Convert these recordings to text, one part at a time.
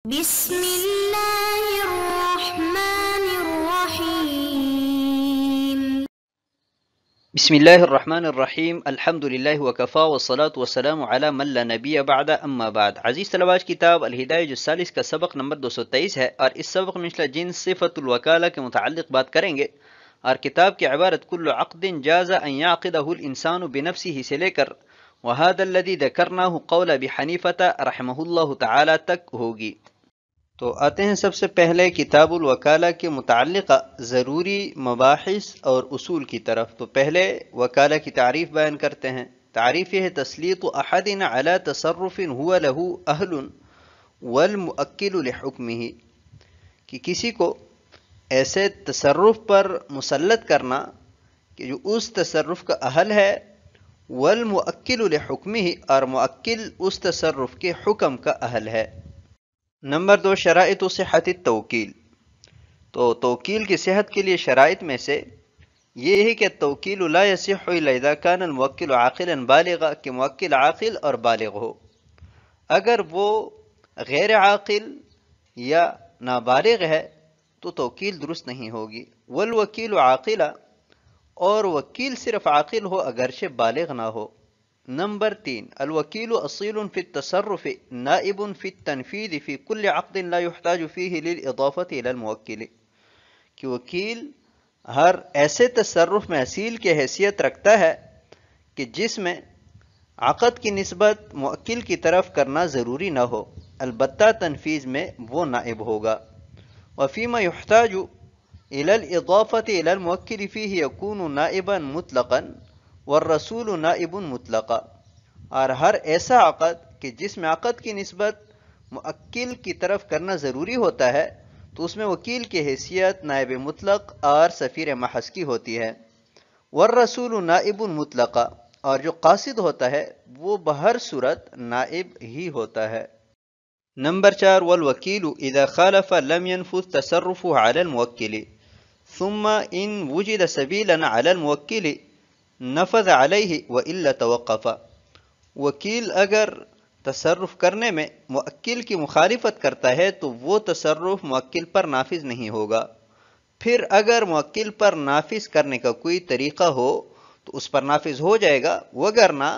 بسم الله الرحمن الرحيم. بسم الله الرحمن الرحیم الحمد للہ وکفا والصلاة والسلام علی من لا نبی بعد اما بعد. عزیز طلباء، کتاب الہدایہ جز 40 کا سبق نمبر 223 ہے، اور اس سبق میں مثل جنس صفت الوکالہ کے متعلق بات کریں گے. اور کتاب کی عبارت کل عقد جاز ان یعقدہ الانسان بنفسه سے لے کر وهذا الذي ذکرناه قول ابی حنیفہ رحمہ اللہ تعالی تک ہوگی. تو آتے ہیں سب سے پہلے کتاب الوکالہ کے متعلقہ ضروری مباحث اور اصول کی طرف. تو پہلے وکالہ کی تعریف بیان کرتے ہیں. تعریف یہ ہے تسلیط احد علی تصرف هو له اہل والمؤکل لحکمہ، کہ کسی کو ایسے تصرف پر مسلط کرنا کہ جو اس تصرف کا اہل ہے، والمؤکل لحکمہ، اور مؤکل اس تصرف کے حکم کا اہل ہے. نمبر 2، شرائط صحت التوکیل. تو توکیل کی صحت کے لیے شرائط میں سے یہ ہے کہ التوکیل لا یصح الا اذا كان الموکل عاقلا بالغا، کہ موکل عاقل اور بالغ ہو. اگر وہ غیر عاقل یا نابالغ ہے تو توکیل درست نہیں ہوگی. والوکیل عاقلا، اور وکیل صرف عاقل ہو اگرچہ بالغ نہ ہو. نمبر 3، الوکیل اصیل فی التصرف نائب فی التنفیذ فی کل عقد لا يحتاج فیہ للاضافة الى الموکل، کہ وکیل ہر ایسے تصرف میں اصیل کی حیثیت رکھتا ہے کہ جس میں عقد کی نسبت موکل کی طرف کرنا ضروری نہ ہو، البتہ تنفیذ میں وہ نائب ہوگا. وفیما يحتاج الى الاضافة الى الموکل فیہ یکون نائبا مطلقا والرسول نائب مطلقا. اور ہر ایسا عقد کہ جس میں عقد کی نسبت موکل کی طرف کرنا ضروری ہوتا ہے تو اس میں وکیل کی حیثیت نائب مطلق اور سفیر محض کی ہوتی ہے. والرسول نائب مطلقا، اور جو قاصد ہوتا ہے وہ بہر صورت نائب ہی ہوتا ہے. نمبر 4، والوکیل اذا خالف لم ينفذ تصرفه على الموکل ثم ان وجد سبیلا على الموکل نفذ علیہ وإلا توقف. وکیل اگر تصرف کرنے میں موکل کی مخالفت کرتا ہے تو وہ تصرف موکل پر نافذ نہیں ہوگا. پھر اگر موکل پر نافذ کرنے کا کوئی طریقہ ہو تو اس پر نافذ ہو جائے گا، وگرنہ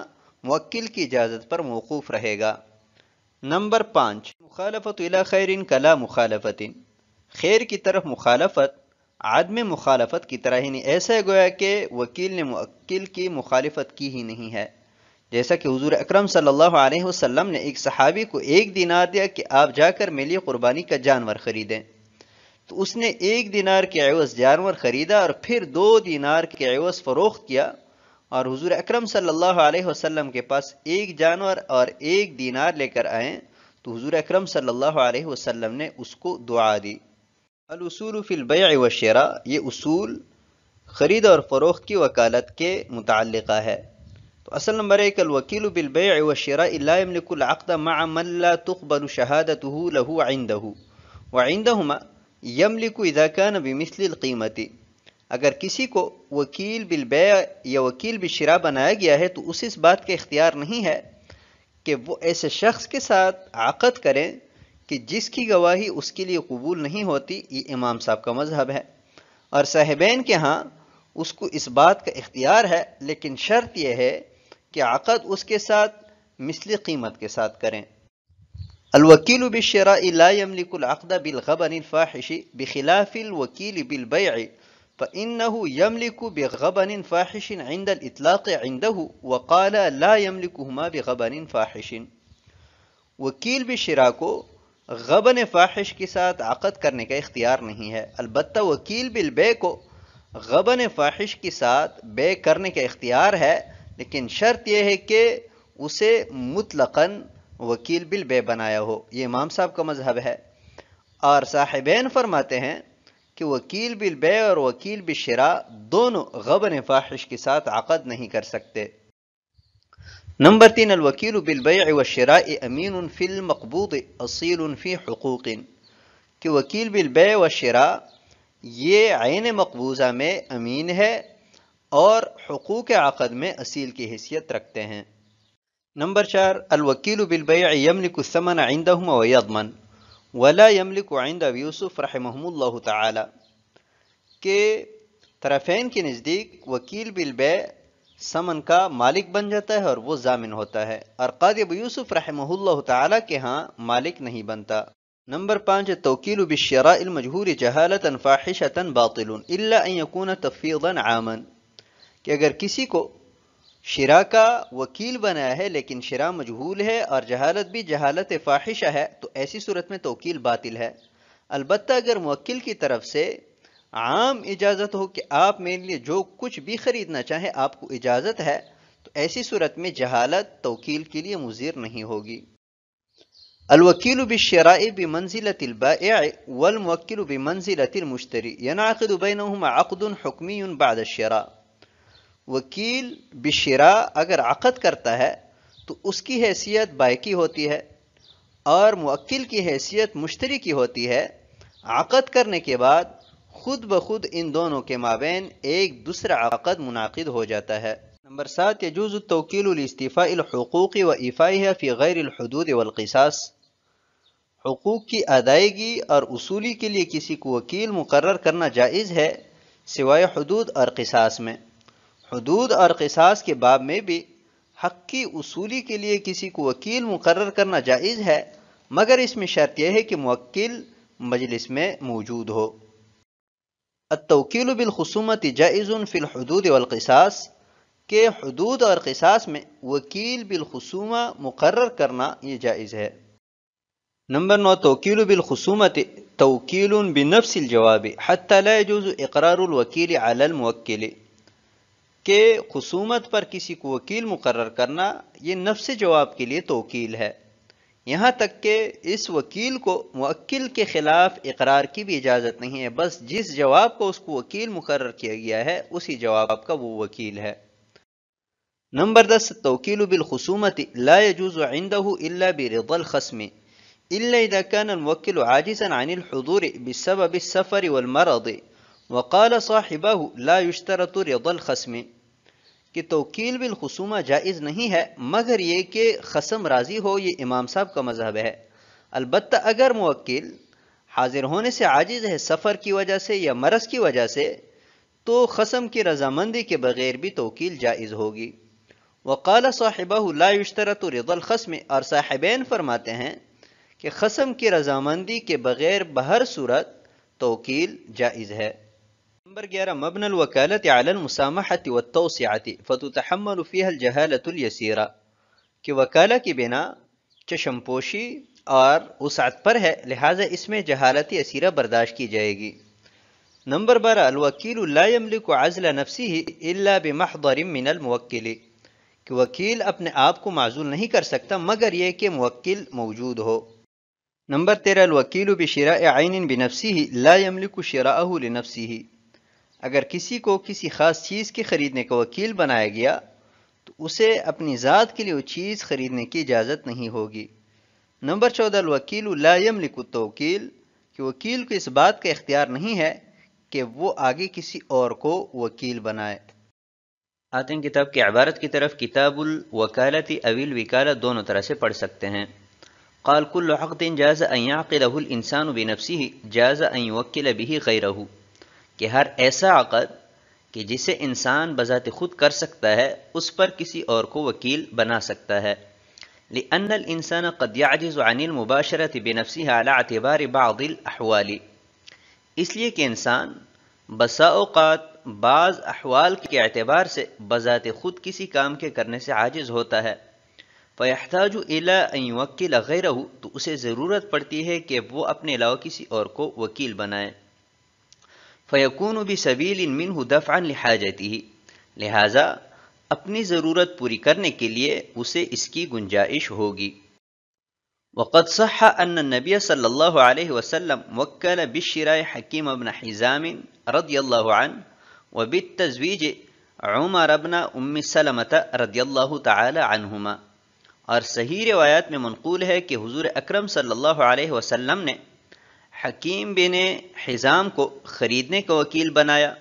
موکل کی اجازت پر موقوف رہے گا. نمبر 5، مخالفت الی خیر کلا مخالفت. خیر کی طرف مخالفت عدم مخالفت کی طرح ہی نہیں، ایسا گویا کہ وکیل نے موکل کی مخالفت کی ہی نہیں ہے. جیسا کہ حضور اکرم صلی اللہ علیہ وسلم نے ایک صحابی کو 1 دینار دیا کہ آپ جا کر میرے لیے قربانی کا جانور خریدیں، تو اس نے 1 دینار کے عوض جانور خریدا اور پھر 2 دینار کے عوض فروخت کیا، اور حضور اکرم صلی اللہ علیہ وسلم کے پاس 1 جانور اور 1 دینار لے کر آئیں تو حضور اکرم صلی اللہ علیہ وسلم نے اس کو دعا دی. الاصول فی البیع والشراء، یہ اصول خرید اور فروخت کی وکالت کے متعلقہ ہے. تو اصل نمبر 1، الوکیل بالبیع والشراء لا يملك العقد مع من لا تقبل شهادته له عنده وعندهما يملك اذا كان بمثل القیمت. اگر کسی کو وکیل بالبیع یا وکیل بالشراء بنایا گیا ہے تو اسے اس بات کا اختیار نہیں ہے کہ وہ ایسے شخص کے ساتھ عقد کریں کہ جس کی گواہی اس کے لیے قبول نہیں ہوتی. یہ امام صاحب کا مذہب ہے، اور صاحبین کے ہاں اس کو اس بات کا اختیار ہے، لیکن شرط یہ ہے کہ عقد اس کے ساتھ مثل قیمت کے ساتھ کریں. الوکیل بالشراء لا يملك العقد بالغبن الفاحش بخلاف الوکیل بالبیع فإنه يملك بغبن فاحش عند الإطلاق عنده وقال لا يملكهما بغبن فاحش. وکیل بالشراء کو غبن فاحش کے ساتھ عقد کرنے کا اختیار نہیں ہے، البتہ وکیل بالبیع کو غبن فاحش کے ساتھ بیع کرنے کا اختیار ہے، لیکن شرط یہ ہے کہ اسے مطلقاً وکیل بالبیع بنایا ہو. یہ امام صاحب کا مذہب ہے، اور صاحبین فرماتے ہیں کہ وکیل بالبیع اور وکیل بالشراء دونوں غبن فاحش کے ساتھ عقد نہیں کر سکتے. نمبر 3، الوکیل بالبیع والشراء امین فی المقبوض اصیل فی حقوق. کہ وکیل بالبیع والشراء یہ عین مقبوضہ میں امین ہے اور حقوق عقد میں اصیل کی حیثیت رکھتے ہیں. نمبر 4، الوکیل بالبیع یملک الثمن عندهما ویضمن. ولا یملک عند ابی یوسف رحمہ اللہ تعالی کہ طرفین کے نزدیک وکیل بالبیع ثمن کا مالک بن جاتا ہے اور وہ ضامن ہوتا ہے، اور قاضی ابو یوسف رحمہ اللہ تعالی کے ہاں مالک نہیں بنتا۔ نمبر 5 توکیل بالشراء المجہور جہالتا فاحشتا باطل الا ان یکون تفویضا عاما، کہ اگر کسی کو شراء کا وکیل بنایا ہے لیکن شراء مجہول ہے اور جہالت بھی جہالت فاحشہ ہے تو ایسی صورت میں توکیل باطل ہے۔ البتہ اگر موکل کی طرف سے عام اجازت ہو کہ آپ میرے لیے جو کچھ بھی خریدنا چاہیں آپ کو اجازت ہے، تو ایسی صورت میں جہالت توکیل کے لیے مضر نہیں ہوگی۔ الوکیل بالشراء بمنزلة البائع والموکل بمنزلة المشتری ينعقد بینہما عقد حکمی بعد الشراء۔ وکیل بالشراء اگر عقد کرتا ہے تو اس کی حیثیت بائع کی ہوتی ہے اور موکل کی حیثیت مشتری کی ہوتی ہے۔ عقد کرنے کے بعد خود بخود ان دونوں کے مابین ایک دوسرا عقد منعقد ہو جاتا ہے۔ نمبر 7 يجوز التوکیل لاستیفاء الحقوق وإیفائها فی غیر الحدود والقصاص۔ حقوق کی ادائیگی اور اصولی کے لیے کسی کو وکیل مقرر کرنا جائز ہے سوائے حدود اور قصاص میں۔ حدود اور قصاص کے باب میں بھی حق کی اصولی کے لیے کسی کو وکیل مقرر کرنا جائز ہے، مگر اس میں شرط یہ ہے کہ موکل مجلس میں موجود ہو۔ التوکیل بالخصومت جائز فی الحدود والقصاص، کہ حدود اور قصاص میں وکیل بالخصومہ مقرر کرنا یہ جائز ہے۔ نمبر 9 توکیل بالخصومت توکیل بنفس الجواب حتی لا يجوز اقرار الوکیل علی الموکل، کہ خصومت پر کسی کو وکیل مقرر کرنا یہ نفس جواب کے لیے توکیل ہے، یہاں تک کہ اس وکیل کو موکل کے خلاف اقرار کی بھی اجازت نہیں ہے، بس جس جواب کو اس کو وکیل مقرر کیا گیا ہے اسی جواب کا وہ وکیل ہے۔ نمبر 10 توکیل بالخصومت لا يجوز عنده الا برضا الخصم الا اذا كان الموکل عاجزا عن الحضور بسبب السفر والمرض وقال صاحبه لا يشترط رضا الخصم، کہ توکیل بالخصومہ جائز نہیں ہے مگر یہ کہ خصم راضی ہو، یہ امام صاحب کا مذہب ہے۔ البتہ اگر موکل حاضر ہونے سے عاجز ہے سفر کی وجہ سے یا مرض کی وجہ سے تو خصم کی رضامندی کے بغیر بھی توکیل جائز ہوگی۔ وقال صاحبہ لا یشترط رضا الخصم، اور صاحبین فرماتے ہیں کہ خصم کی رضامندی کے بغیر بہر صورت توکیل جائز ہے۔ نمبر 11 مبنى الوكالة على المسامحة والتوسعة فتتحمل فيها الجهالة اليسيرة، کہ وکالہ کی بنا چشم پوشی اور وسعت پر ہے لہٰذا اس میں جہالت یسیرہ برداشت کی جائے گی۔ نمبر 12 الوکیل لا يملك عزل نفسه الا بمحضر من الموکل، کہ وکیل اپنے آپ کو معزول نہیں کر سکتا مگر یہ کہ موکل موجود ہو۔ نمبر 13 الوکیل بشراء عین بنفسه لا يملك شراءه لنفسه، اگر کسی کو کسی خاص چیز کے خریدنے کا وکیل بنایا گیا تو اسے اپنی ذات کے لیے وہ چیز خریدنے کی اجازت نہیں ہوگی۔ نمبر 14 الوکیل لا یملک التوکیل، کہ وکیل کو اس بات کا اختیار نہیں ہے کہ وہ آگے کسی اور کو وکیل بنائے۔ آتے ہیں کتاب کی عبارت کی طرف۔ کتاب الوکالت او الوکالہ دونوں طرح سے پڑھ سکتے ہیں۔ قال كل عقد جاز ان يعقده الانسان بنفسه جاز ان يوکل به غیرہ، کہ ہر ایسا عقد کہ جسے انسان بذات خود کر سکتا ہے اس پر کسی اور کو وکیل بنا سکتا ہے۔ لأن الانسان قد يعجز عن المباشرة بنفسه على اعتبار بعض الاحوال، اس لیے کہ انسان بسا اوقات بعض احوال کے اعتبار سے بذات خود کسی کام کے کرنے سے عاجز ہوتا ہے۔ فيحتاج الى ان يوکل غیرہ، تو اسے ضرورت پڑتی ہے کہ وہ اپنے علاوہ کسی اور کو وکیل بنائے۔ فیکون بسبیل منہ دفعا لحاجتہ، لہذا اپنی ضرورت پوری کرنے کے لیے اسے اس کی گنجائش ہوگی۔ وقد صح ان النبی صلی اللہ علیہ وسلم وکل بالشراء حکیم بن حزام رضی اللہ عنہ وبالتزویج عمر بن ام سلمۃ رضی اللہ تعالی عنہما، اور صحیح روایات میں منقول ہے کہ حضور اکرم صلی اللہ علیہ وسلم نے حکیم بن حزام کو خریدنے کا وکیل بنایا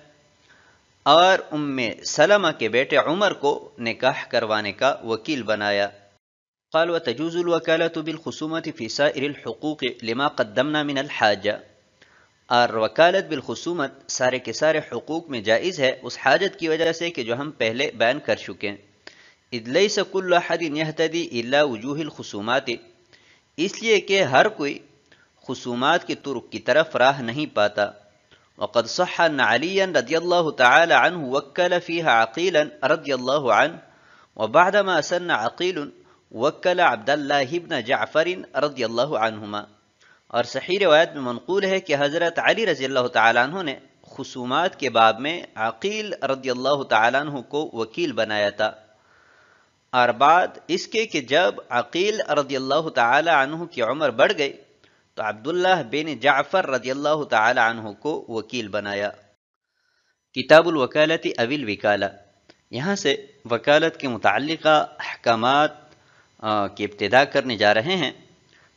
اور ام سلمہ کے بیٹے عمر کو نکاح کروانے کا وکیل بنایا۔ قال وتجوز الوكالة بالخصومة في سائر الحقوق لما قدمنا من الحاجة، اور وکالت بالخصومت سارے کے سارے حقوق میں جائز ہے اس حاجت کی وجہ سے کہ جو ہم پہلے بیان کر چکے. اذ لیس کل احد یہتدی الا وجوہ الخصومات، اس لیے کہ ہر کوئی خصومات کے طرق کی طرف راہ نہیں پاتا. وقد صح ان علیا رضی اللہ تعالی عنہ وکل فیہا عقیلا رضی اللہ عنہ، وبعدما سن عقیل وکل عبداللہ بن جعفر رضی اللہ عنہما. اور صحیح روایت میں منقول ہے کہ حضرت علی رضی اللہ تعالیٰ عنہ نے خصومات کے باب میں عقیل رضی اللہ تعالیٰ عنہ کو وکیل بنایا تھا، اور بعد اس کے کہ جب عقیل رضی اللہ تعالیٰ عنہ کی عمر بڑھ گئی تو عبداللہ بن جعفر رضی اللہ تعالیٰ عنہ کو وکیل بنایا. کتاب الوکالت او الوکالہ، یہاں سے وکالت کے متعلقہ احکامات کی ابتدا کرنے جا رہے ہیں.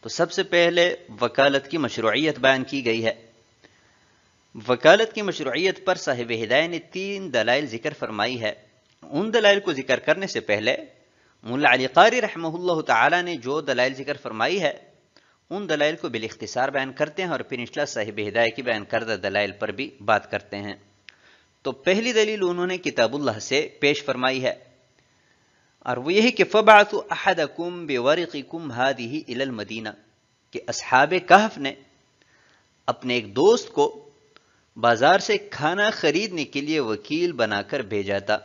تو سب سے پہلے وکالت کی مشروعیت بیان کی گئی ہے. وکالت کی مشروعیت پر صاحب ہدایہ نے 3 دلائل ذکر فرمائی ہے. ان دلائل کو ذکر کرنے سے پہلے مولا علی قاری رحمہ اللہ تعالی نے جو دلائل ذکر فرمائی ہے ان دلائل کو بالاختصار بیان کرتے ہیں اور پھر انشاءاللہ صاحب ہدایہ کی بیان کردہ دلائل پر بھی بات کرتے ہیں. تو پہلی دلیل انہوں نے کتاب اللہ سے پیش فرمائی ہے، اور وہ یہی کہ فَبَعْثُوا أَحَدَكُمْ بِوَرِقِكُمْ هَذِهِ إِلَى الْمَدِينَةِ، کہ اصحاب کہف نے اپنے ایک دوست کو بازار سے کھانا خریدنے کے لیے وکیل بنا کر بھیجا تھا.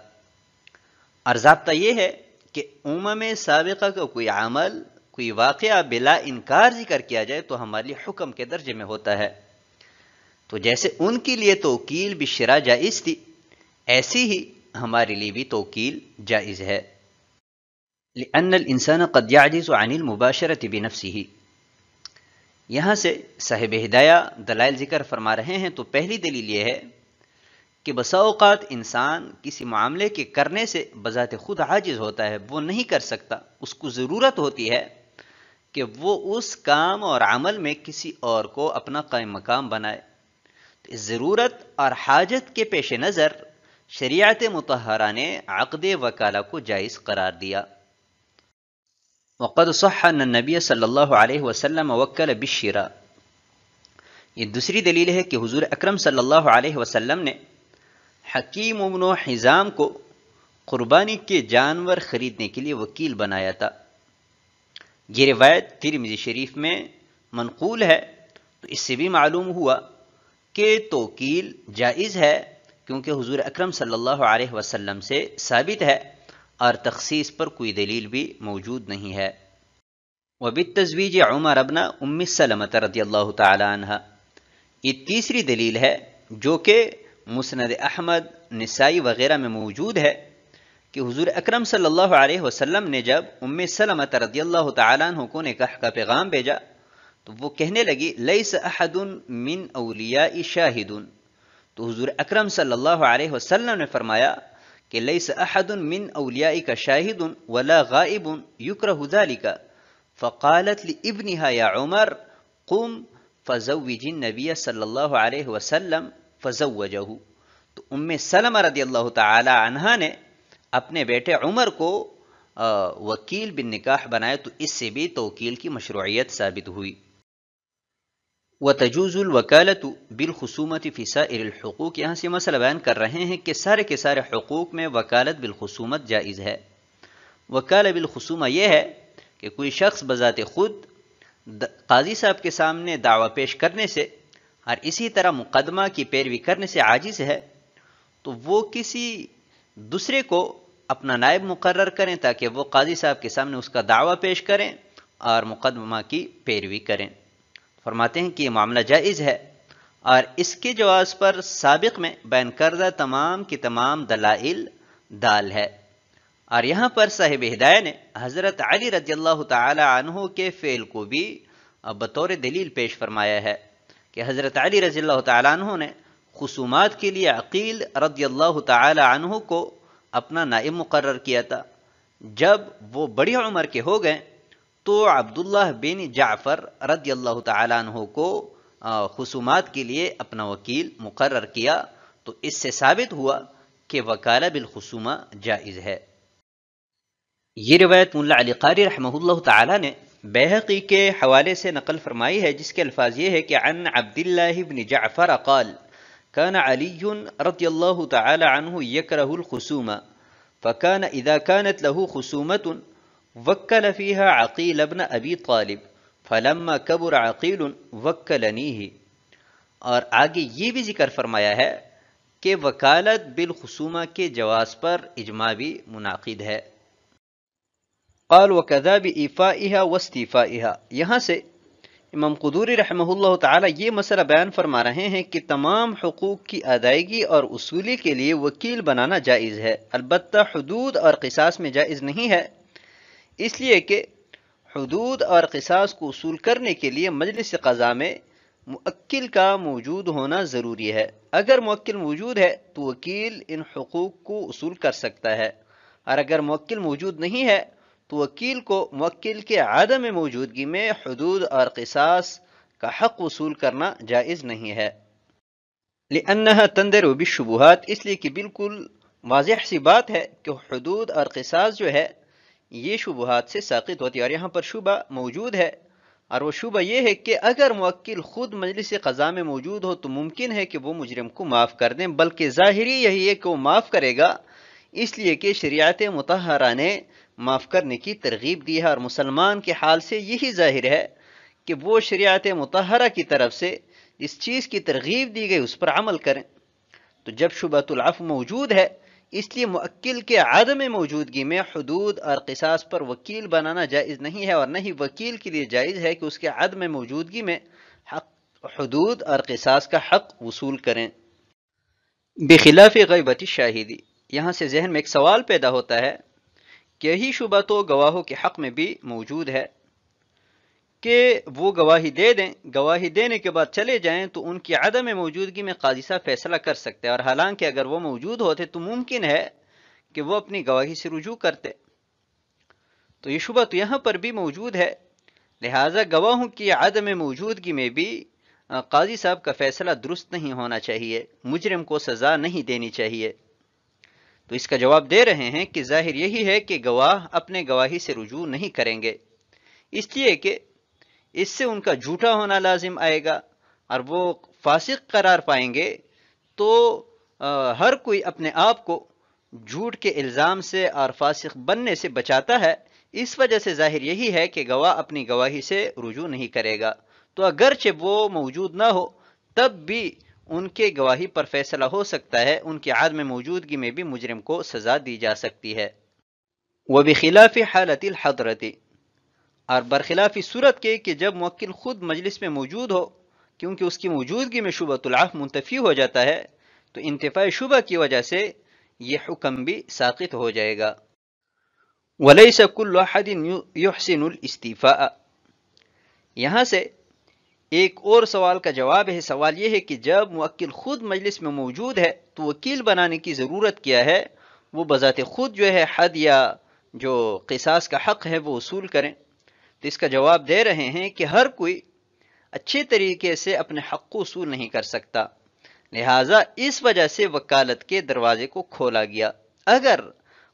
اور ضابطہ یہ ہے کہ امم سابقہ کا کوئی عمل، کوئی واقعہ بلا انکار ذکر کیا جائے تو ہمارے لیے حکم کے درجے میں ہوتا ہے. تو جیسے ان کے لیے توکیل بالشراء جائز تھی، ایسی ہی ہمارے لیے بھی توکیل جائز ہے. لأن الانسان قد يعجز عن المباشرة بنفسه، یہاں سے صاحب ہدایہ دلائل ذکر فرما رہے ہیں. تو پہلی دلیل یہ ہے کہ بسا اوقات انسان کسی معاملے کے کرنے سے بذات خود عاجز ہوتا ہے، وہ نہیں کر سکتا، اس کو ضرورت ہوتی ہے کہ وہ اس کام اور عمل میں کسی اور کو اپنا قائم مقام بنائے. اس ضرورت اور حاجت کے پیش نظر شریعت مطہرہ نے عقد وکالہ کو جائز قرار دیا. وقد صح ان النبی صلی اللہ علیہ وسلم وکل بالشراء، یہ دوسری دلیل ہے کہ حضور اکرم صلی اللہ علیہ وسلم نے حکیم بن حزام کو قربانی کے جانور خریدنے کے لیے وکیل بنایا تھا. یہ روایت ترمذی شریف میں منقول ہے. تو اس سے بھی معلوم ہوا کہ توکیل جائز ہے، کیونکہ حضور اکرم صلی اللہ علیہ وسلم سے ثابت ہے اور تخصیص پر کوئی دلیل بھی موجود نہیں ہے. وبالتزویج عمر بن ام سلمۃ رضی اللہ تعالی عنہ، یہ تیسری دلیل ہے جو کہ مسند احمد، نسائی وغیرہ میں موجود ہے کہ حضور اکرم صلی اللہ علیہ وسلم نے جب ام سلمۃ رضی اللہ تعالی عنہ کو نکاح کا پیغام بھیجا تو وہ کہنے لگی لیس احد من اولیاء شاہد، تو حضور اکرم صلی اللہ علیہ وسلم نے فرمایا کہ لیس احد من اولیائک شاہد ولا غائب یکرہ ذلک، فقالت لابنها یا عمر قم فزوج النبی صلی اللہ علیہ وسلم فزوجہ. تو ام سلمہ رضی اللہ تعالی عنہ نے اپنے بیٹے عمر کو وکیل بن نکاح بنایا. تو اس سے بھی توکیل کی مشروعیت ثابت ہوئی. وتجوز الوکالة بالخصومة في سائر الحقوق، یہاں سے مسئلہ بیان کر رہے ہیں کہ سارے کے سارے حقوق میں وکالت بالخصومت جائز ہے. وکالہ بالخصومہ یہ ہے کہ کوئی شخص بذات خود قاضی صاحب کے سامنے دعویٰ پیش کرنے سے اور اسی طرح مقدمہ کی پیروی کرنے سے عاجز ہے تو وہ کسی دوسرے کو اپنا نائب مقرر کریں تاکہ وہ قاضی صاحب کے سامنے اس کا دعویٰ پیش کریں اور مقدمہ کی پیروی کریں. فرماتے ہیں کہ یہ معاملہ جائز ہے اور اس کے جواز پر سابق میں بیان کردہ تمام کی تمام دلائل دال ہے. اور یہاں پر صاحب ہدایہ نے حضرت علی رضی اللہ تعالی عنہ کے فعل کو بھی بطور دلیل پیش فرمایا ہے کہ حضرت علی رضی اللہ تعالی عنہ نے خصومات کے لیے عقیل رضی اللہ تعالی عنہ کو اپنا نائب مقرر کیا تھا. جب وہ بڑی عمر کے ہو گئے تو عبداللہ بن جعفر رضی اللہ تعالی عنہ کو خصومات کے لیے اپنا وکیل مقرر کیا. تو اس سے ثابت ہوا کہ وکالہ بالخصومہ جائز ہے. یہ روایت ملا علی قاری رحمہ اللہ تعالی نے بیہقی کے حوالے سے نقل فرمائی ہے، جس کے الفاظ یہ ہے کہ عن عبد اللہ بن جعفر قال كان علي رضي الله تعالى عنه يكره الخصومة، فكان إذا كانت له خصومة وكل فيها عقيل بن أبي طالب، فلما كبر عقيل وكلنيه۔ اور آگے یہ بھی ذکر فرمایا ہے کہ وکالت بالخصومہ کے جواز پر اجماع بھی منعقد ہے۔ قال وكذا بإيفائها واستيفائها، یہاں سے امام قدوری رحمہ اللہ تعالی یہ مسئلہ بیان فرما رہے ہیں کہ تمام حقوق کی ادائیگی اور اصولی کے لیے وکیل بنانا جائز ہے، البتہ حدود اور قصاص میں جائز نہیں ہے، اس لیے کہ حدود اور قصاص کو اصول کرنے کے لیے مجلس قضا میں موکل کا موجود ہونا ضروری ہے۔ اگر موکل موجود ہے تو وکیل ان حقوق کو اصول کر سکتا ہے، اور اگر موکل موجود نہیں ہے تو وکیل کو موکل کے عدم موجودگی میں حدود اور قصاص کا حق وصول کرنا جائز نہیں ہے۔ لأنها تندر بالشبہات، اس لیے کہ بالکل واضح سی بات ہے کہ حدود اور قصاص جو ہے یہ شبہات سے ساقط ہوتی ہے، اور یہاں پر شبہ موجود ہے، اور وہ شبہ یہ ہے کہ اگر موکل خود مجلس قضا میں موجود ہو تو ممکن ہے کہ وہ مجرم کو معاف کر دیں، بلکہ ظاہری یہی ہے کہ وہ معاف کرے گا، اس لیے کہ شریعت مطہرہ نے معاف کرنے کی ترغیب دی ہے، اور مسلمان کے حال سے یہی ظاہر ہے کہ وہ شریعت مطہرہ کی طرف سے اس چیز کی ترغیب دی گئی اس پر عمل کریں۔ تو جب شبہۃ العفو موجود ہے، اس لیے موکل کے عدم موجودگی میں حدود اور قصاص پر وکیل بنانا جائز نہیں ہے، اور نہ ہی وکیل کے لیے جائز ہے کہ اس کے عدم موجودگی میں حدود اور قصاص کا حق وصول کریں۔ بخلاف غیبت الشاہدی، یہاں سے ذہن میں ایک سوال پیدا ہوتا ہے کہ یہی شبہ تو گواہوں کے حق میں بھی موجود ہے کہ وہ گواہی دے دیں، گواہی دینے کے بعد چلے جائیں تو ان کی عدم موجودگی میں قاضی صاحب فیصلہ کر سکتے ہیں، اور حالانکہ اگر وہ موجود ہوتے تو ممکن ہے کہ وہ اپنی گواہی سے رجوع کرتے۔ تو یہ شبہ تو یہاں پر بھی موجود ہے، لہٰذا گواہوں کی عدم موجودگی میں بھی قاضی صاحب کا فیصلہ درست نہیں ہونا چاہیے، مجرم کو سزا نہیں دینی چاہیے۔ تو اس کا جواب دے رہے ہیں کہ ظاہر یہی ہے کہ گواہ اپنے گواہی سے رجوع نہیں کریں گے، اس لیے کہ اس سے ان کا جھوٹا ہونا لازم آئے گا، اور وہ فاسق قرار پائیں گے۔ تو ہر کوئی اپنے آپ کو جھوٹ کے الزام سے اور فاسق بننے سے بچاتا ہے، اس وجہ سے ظاہر یہی ہے کہ گواہ اپنی گواہی سے رجوع نہیں کرے گا۔ تو اگرچہ وہ موجود نہ ہو تب بھی ان کے گواہی پر فیصلہ ہو سکتا ہے، ان کی عدم موجودگی میں بھی مجرم کو سزا دی جا سکتی ہے۔ وبخلاف حالت الحضرت، اور برخلاف صورت کے کہ جب موکل خود مجلس میں موجود ہو، کیونکہ اس کی موجودگی میں شبہۃ العفو منتفی ہو جاتا ہے، تو انتفاع شبہ کی وجہ سے یہ حکم بھی ساقط ہو جائے گا۔ وَلَيْسَ كُلُّ أَحَدٍ يُحْسِنُ الْإِسْتِيفَاءَ، یہاں سے ایک اور سوال کا جواب ہے۔ سوال یہ ہے کہ جب موکل خود مجلس میں موجود ہے تو وکیل بنانے کی ضرورت کیا ہے؟ وہ بذات خود جو ہے حد یا جو قصاص کا حق ہے وہ وصول کریں۔ تو اس کا جواب دے رہے ہیں کہ ہر کوئی اچھے طریقے سے اپنے حق کو وصول نہیں کر سکتا، لہٰذا اس وجہ سے وکالت کے دروازے کو کھولا گیا۔ اگر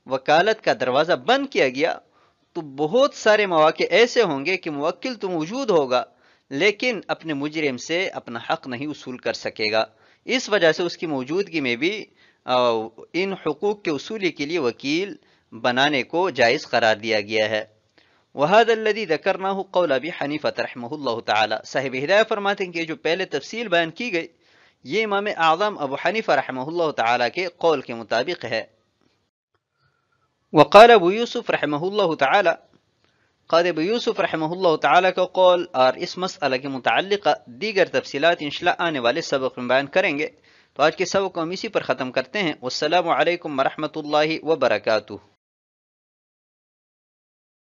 وکالت کا دروازہ بند کیا گیا تو بہت سارے مواقع ایسے ہوں گے کہ موکل تو موجود ہوگا لیکن اپنے مجرم سے اپنا حق نہیں وصول کر سکے گا، اس وجہ سے اس کی موجودگی میں بھی ان حقوق کے وصولی کے لیے وکیل بنانے کو جائز قرار دیا گیا ہے۔ وَهَذَا الَّذِي ذَكَرْنَاهُ قَوْلَ أَبِي حَنِيفَةَ رَحِمَهُ اللَّهُ تعالی، صاحب ہدایہ فرماتے ہیں کہ جو پہلے تفصیل بیان کی گئی یہ امام اعظم ابو حنیفہ رحمہ اللہ تعالی کے قول کے مطابق ہے۔ وقال ابو یوسف رحمہ اللہ تعالی، قاضی ابو یوسف رحمہ اللہ تعالی کا قول اور اس مسئلہ کے متعلقہ دیگر تفصیلات انشاءاللہ آنے والے سبق میں بیان کریں گے۔ تو آج کے سبق کو ہم اسی پر ختم کرتے ہیں۔ والسلام علیکم ورحمۃ اللہ وبرکاتہ۔